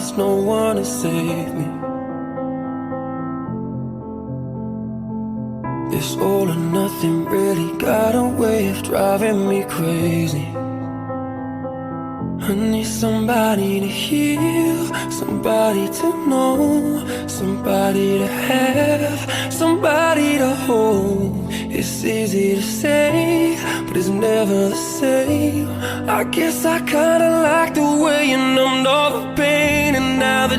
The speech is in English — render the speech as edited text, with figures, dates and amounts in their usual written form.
there's no one to save me. This all or nothing really got a way of driving me crazy. I need somebody to heal, somebody to know, somebody to have, somebody to hold. It's easy to say, but it's never the same. I guess I kinda like the way you numbed all the pain, and now the